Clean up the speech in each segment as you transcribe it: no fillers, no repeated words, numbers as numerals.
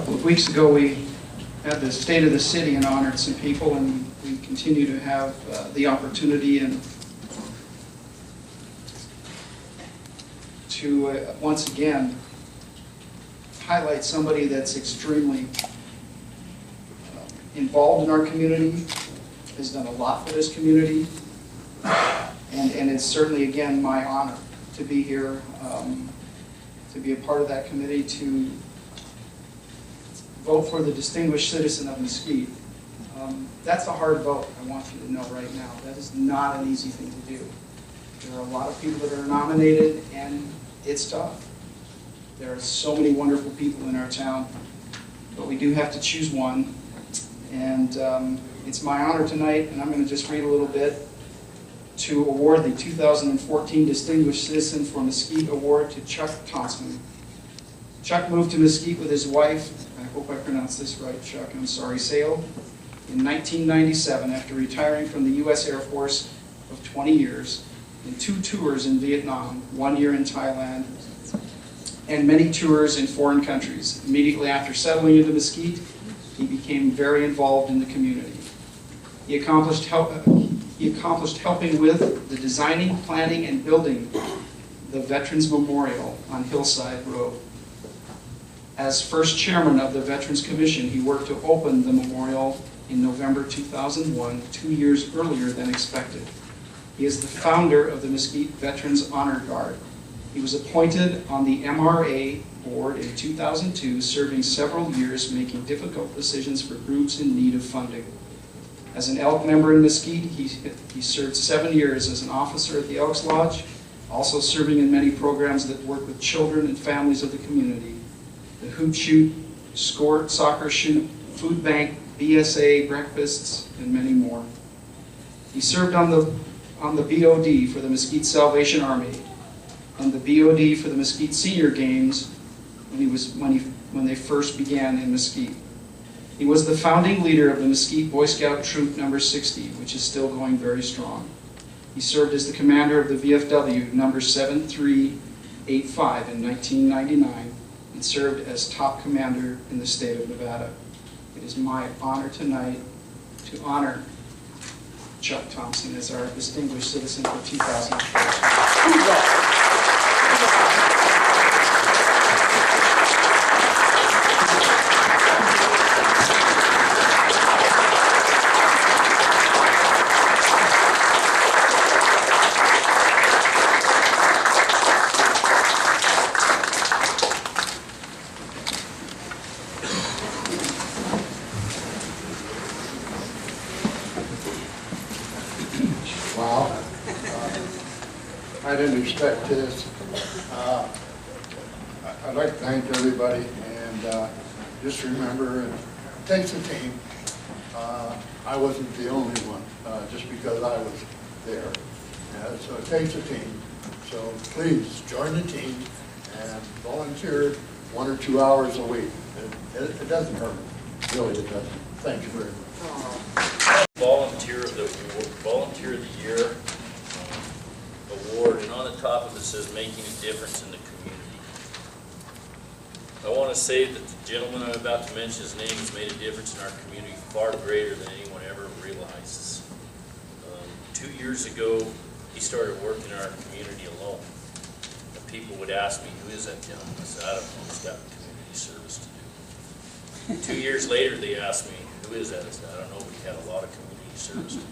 couple of weeks ago, we had the State of the City and honored some people, and we continue to have the opportunity and to once again highlight somebody that's extremely involved in our community, has done a lot for this community, and it's certainly, again, my honor to be here, to be a part of that committee, to vote for the Distinguished Citizen of Mesquite. That's a hard vote, I want you to know right now. That is not an easy thing to do. There are a lot of people that are nominated, and it's tough. There are so many wonderful people in our town, but we do have to choose one. And it's my honor tonight, and I'm going to just read a little bit, to award the 2014 Distinguished Citizen for Mesquite Award to Chuck Thompson. Chuck moved to Mesquite with his wife, I hope I pronounced this right, Chuck, I'm sorry, Sale, in 1997 after retiring from the U.S. Air Force of 20 years, in 2 tours in Vietnam, 1 year in Thailand, and many tours in foreign countries. Immediately after settling into Mesquite, he became very involved in the community. He accomplished helping with the designing, planning, and building the Veterans Memorial on Hillside Road. As first chairman of the Veterans Commission, he worked to open the memorial in November 2001, 2 years earlier than expected. He is the founder of the Mesquite Veterans Honor Guard. He was appointed on the MRA board in 2002, serving several years making difficult decisions for groups in need of funding. As an Elk member in Mesquite, he served 7 years as an officer at the Elks Lodge, also serving in many programs that work with children and families of the community. The Hoop Shoot, Soccer Shoot, Food Bank, BSA, breakfasts, and many more. He served on the BOD for the Mesquite Salvation Army and the BOD for the Mesquite Senior Games when they first began in Mesquite. He was the founding leader of the Mesquite Boy Scout Troop number 60, which is still going very strong. He served as the commander of the VFW number 7385 in 1999 and served as top commander in the state of Nevada. It is my honor tonight to honor Chuck Thompson as our Distinguished Citizen for 2014. Wow. I didn't expect this. I'd like to thank everybody, and just remember, it takes a team. I wasn't the only one, just because I was there. So it takes a team. So please join the team and volunteer 1 or 2 hours a week. It doesn't hurt. Really, it doesn't. Thank you very much. Volunteer of the Year award, and on the top of it says making a difference in the community. I want to say that the gentleman I'm about to mention, his name has made a difference in our community far greater than anyone ever realizes. 2 years ago, he started working in our community alone. And people would ask me, who is that gentleman? I said, I don't know, he's got community service to do. 2 years later, they asked me, who is that? I said, I don't know, but he had a lot of community service to do.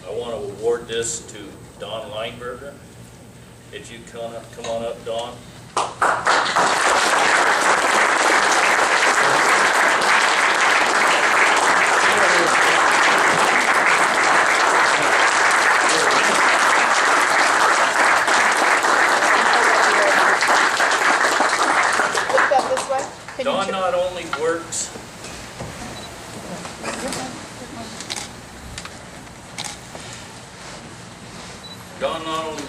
I want to award this to Don Lineberger. If you come on up, Don. Look up this way. Don not only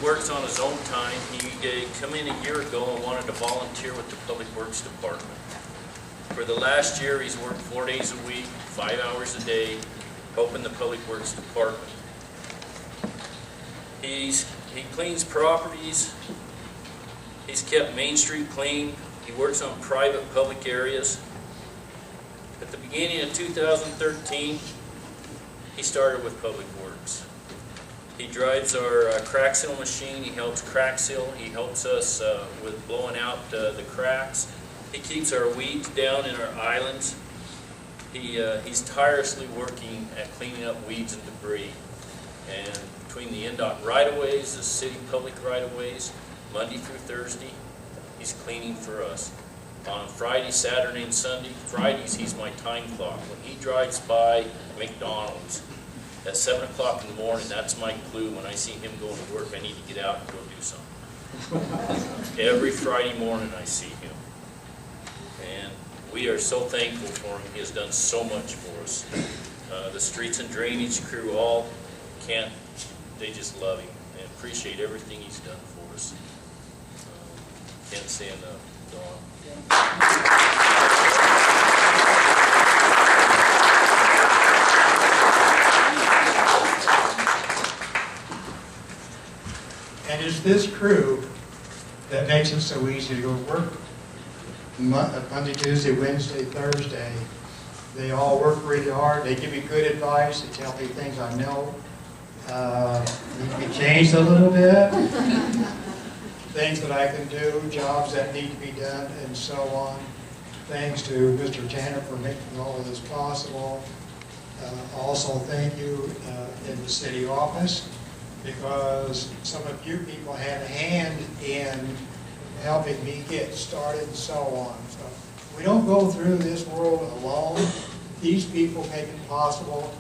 works on his own time. He come in a year ago and wanted to volunteer with the Public Works Department. For the last year, he's worked 4 days a week, 5 hours a day, helping the Public Works Department. He cleans properties. He's kept Main Street clean. He works on private public areas. At the beginning of 2013, he started with Public Works. He drives our crack seal machine. He helps crack seal. He helps us with blowing out the cracks. He keeps our weeds down in our islands. He's tirelessly working at cleaning up weeds and debris. And between the NDOT right-of-ways, the city public right-of-ways, Monday through Thursday, he's cleaning for us. On Friday, Saturday, and Sunday, Fridays, he's my time clock. When he drives by McDonald's at 7 o'clock in the morning, that's my clue. When I see him going to work, I need to get out and go do something. Every Friday morning, I see him. And we are so thankful for him. He has done so much for us. The streets and drainage crew all they just love him and appreciate everything he's done for us. Can't say enough. And it's this crew that makes it so easy to go to work. Monday, Tuesday, Wednesday, Thursday, they all work really hard. They give me good advice. They tell me things I know need to be changed a little bit. Things that I can do, jobs that need to be done, and so on. Thanks to Mr. Tanner for making all of this possible. Also, thank you in the city office, because some of you people had a hand in helping me get started and so on. So we don't go through this world alone. These people make it possible.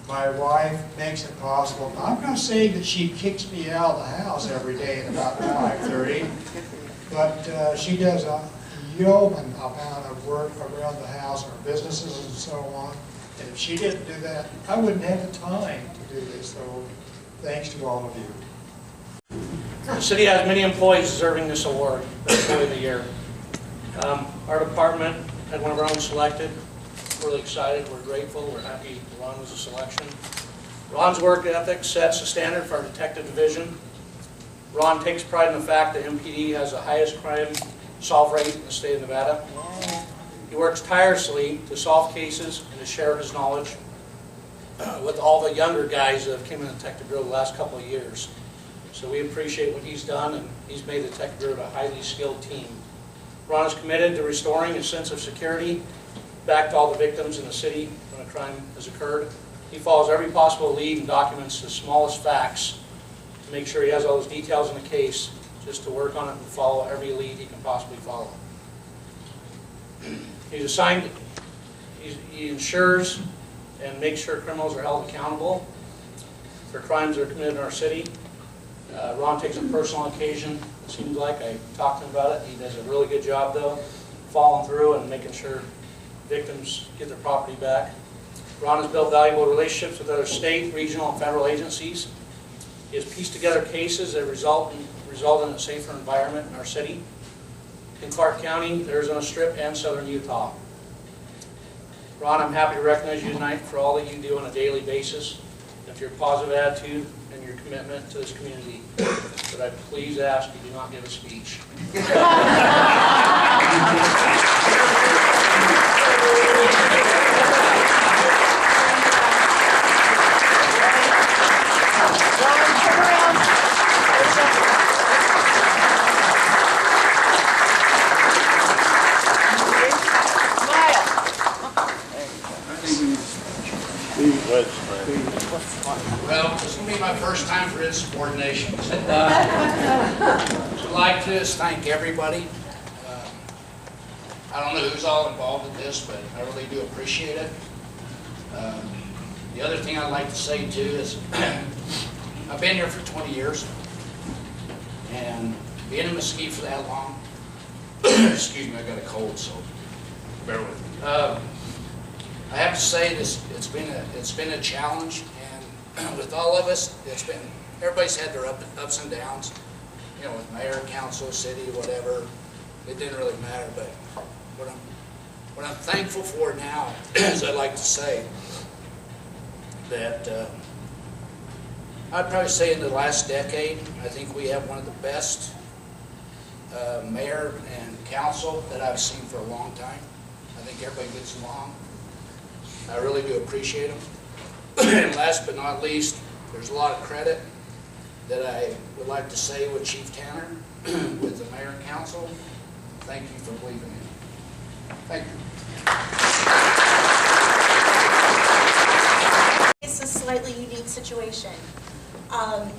My wife makes it possible. I'm not saying that she kicks me out of the house every day at about 5:30, but she does a yeoman amount of work around the house, our businesses and so on. And if she didn't do that, I wouldn't have the time to do this. So thanks to all of you. The city has many employees deserving this award, the Employee of the Year. Our department had one of our own selected. We're really excited, we're grateful, we're happy Ron was a selection. Ron's work ethic sets the standard for our detective division. Ron takes pride in the fact that MPD has the highest crime solve rate in the state of Nevada. He works tirelessly to solve cases and to share his knowledge with all the younger guys that have come in the Detective Bureau the last couple of years. So we appreciate what he's done, and he's made the Detective Bureau a highly skilled team. Ron is committed to restoring a sense of security back to all the victims in the city when a crime has occurred. He follows every possible lead and documents the smallest facts to make sure he has all those details in the case, just to work on it and follow every lead he can possibly follow. He's assigned, he ensures and makes sure criminals are held accountable for crimes that are committed in our city. Ron takes a personal occasion, it seems like. I talked to him about it. He does a really good job, though, following through and making sure victims get their property back. Ron has built valuable relationships with other state, regional, and federal agencies. He has pieced together cases that result in a safer environment in our city, in Clark County, Arizona Strip, and southern Utah. Ron, I'm happy to recognize you tonight for all that you do on a daily basis, and for your positive attitude and your commitment to this community. But I please ask you do not give a speech. Well, this is going to be my first time for insubordination. I'd like to just thank everybody. I don't know who's all involved in this, but I really do appreciate it. The other thing I'd like to say too is I've been here for 20 years, and being in Mesquite for that long, excuse me, I got a cold, so bear with me. I have to say this, it's been a challenge, and with all of us, everybody's had their ups and downs, you know, with mayor, council, city, whatever. It didn't really matter, but what I'm thankful for now is I'd like to say that I'd probably say in the last decade, I think we have one of the best mayor and council that I've seen for a long time. I think everybody gets along. I really do appreciate them. And last but not least, there's a lot of credit that I would like to say with Chief Tanner, with the mayor and council. Thank you for believing in me. Thank you. It's a slightly unique situation.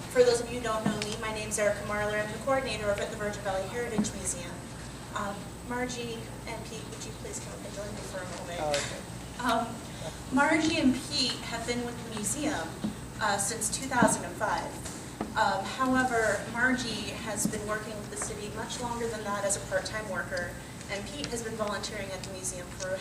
For those of you who don't know me, my name's Erica Marler. I'm the coordinator over at the Virgin Valley Heritage Museum. Margie and Pete, would you please come up and join me for a moment? Margie and Pete have been with the museum since 2005. However, Margie has been working with the city much longer than that as a part-time worker, and Pete has been volunteering at the museum for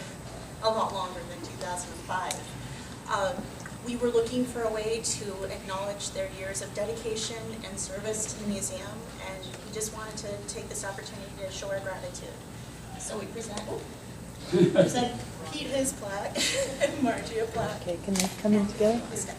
a lot longer than 2005. We were looking for a way to acknowledge their years of dedication and service to the museum, and we just wanted to take this opportunity to show our gratitude. So we present Pete his plaque and Margie a plaque. Okay, can they come in together? Step.